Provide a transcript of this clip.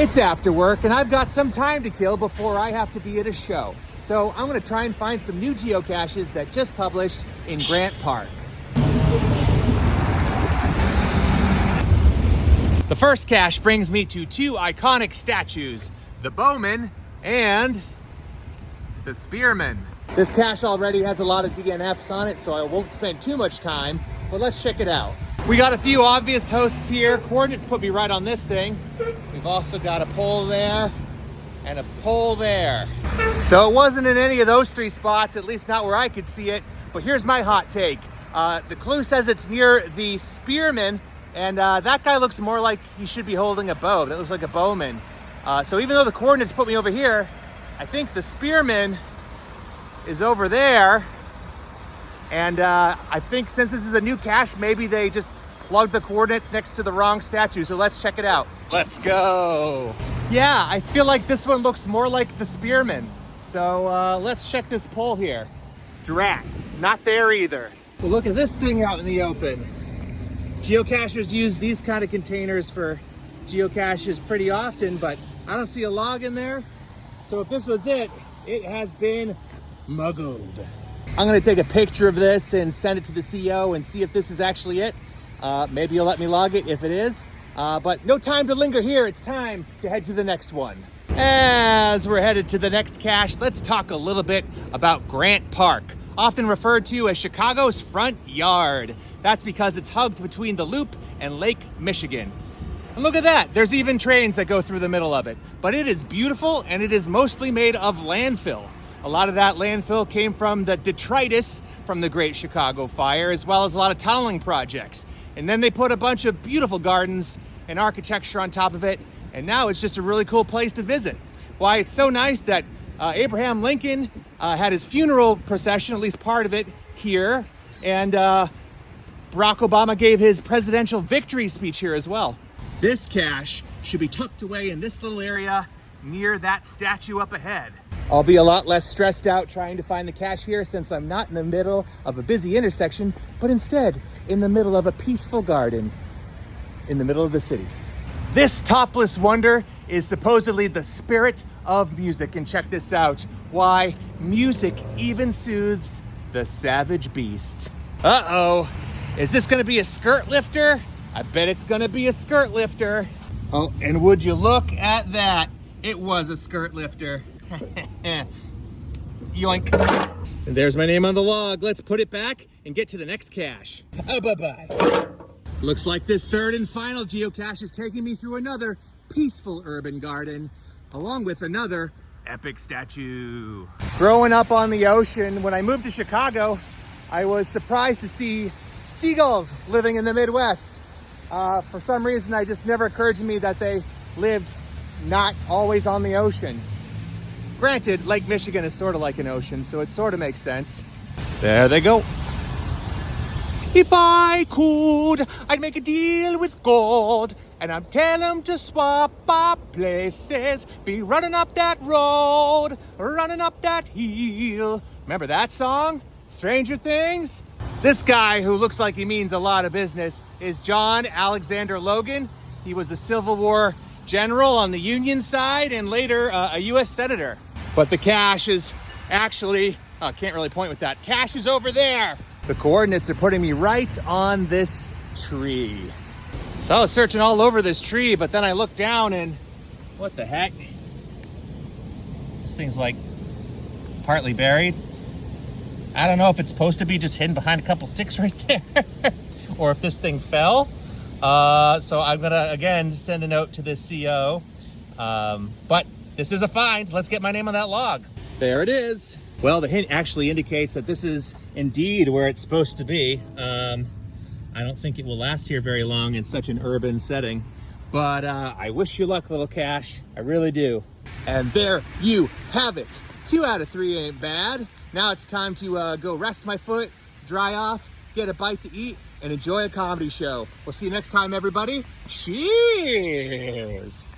It's after work and I've got some time to kill before I have to be at a show. So I'm gonna try and find some new geocaches that just published in Grant Park. The first cache brings me to two iconic statues, the Bowman and the Spearman. This cache already has a lot of DNFs on it, so I won't spend too much time, but let's check it out. We got a few obvious hosts here. Coordinates put me right on this thing. We've also got a pole there and a pole there. So it wasn't in any of those three spots, at least not where I could see it, but here's my hot take. The clue says it's near the Spearman, and that guy looks more like he should be holding a bow. That looks like a bowman. So even though the coordinates put me over here, I think the Spearman is over there. And I think since this is a new cache, maybe they just plugged the coordinates next to the wrong statue. So let's check it out. Let's go. Yeah, I feel like this one looks more like the Spearman. So let's check this pole here. Drat, not there either. Well, look at this thing out in the open. Geocachers use these kind of containers for geocaches pretty often, but I don't see a log in there. So if this was it, it has been muggled. I'm gonna take a picture of this and send it to the CEO and see if this is actually it. Maybe you'll let me log it if it is. But no time to linger here. It's time to head to the next one. As we're headed to the next cache, let's talk a little bit about Grant Park, often referred to as Chicago's front yard. That's because it's hugged between the Loop and Lake Michigan. And look at that, there's even trains that go through the middle of it. But it is beautiful and it is mostly made of landfill. A lot of that landfill came from the detritus from the Great Chicago Fire, as well as a lot of tunneling projects. And then they put a bunch of beautiful gardens and architecture on top of it, and now it's just a really cool place to visit. Why, it's so nice that Abraham Lincoln had his funeral procession, at least part of it, here, and Barack Obama gave his presidential victory speech here as well. This cache should be tucked away in this little area near that statue up ahead. I'll be a lot less stressed out trying to find the cache here since I'm not in the middle of a busy intersection, but instead in the middle of a peaceful garden in the middle of the city. This topless wonder is supposedly the spirit of music, and check this out. Why, music even soothes the savage beast. Uh-oh, is this gonna be a skirt lifter? I bet it's gonna be a skirt lifter. Oh, and would you look at that? It was a skirt lifter. Yoink. And there's my name on the log. Let's put it back and get to the next cache. Oh, bye-bye. Looks like this third and final geocache is taking me through another peaceful urban garden, along with another epic statue. Growing up on the ocean, when I moved to Chicago, I was surprised to see seagulls living in the Midwest. For some reason, it just never occurred to me that they lived not always on the ocean. Granted, Lake Michigan is sort of like an ocean, so it sort of makes sense. There they go. If I could, I'd make a deal with God, and I'd tell him to swap our places, be running up that road, running up that hill. Remember that song? Stranger Things? This guy, who looks like he means a lot of business, is John Alexander Logan. He was a Civil War general on the Union side and later a US Senator. But the cache is actually, can't really point with that. Cache is over there. The coordinates are putting me right on this tree. So I was searching all over this tree, but then I looked down and what the heck? This thing's like partly buried. I don't know if it's supposed to be just hidden behind a couple sticks right there or if this thing fell. So I'm gonna, again, send a note to the CO. But this is a find. Let's get my name on that log. There it is. Well, the hint actually indicates that this is indeed where it's supposed to be. I don't think it will last here very long in such an urban setting, but I wish you luck, little cache. I really do. And there you have it. 2 out of 3 ain't bad. Now it's time to go rest my foot, dry off, get a bite to eat, and enjoy a comedy show. We'll see you next time, everybody. Cheers!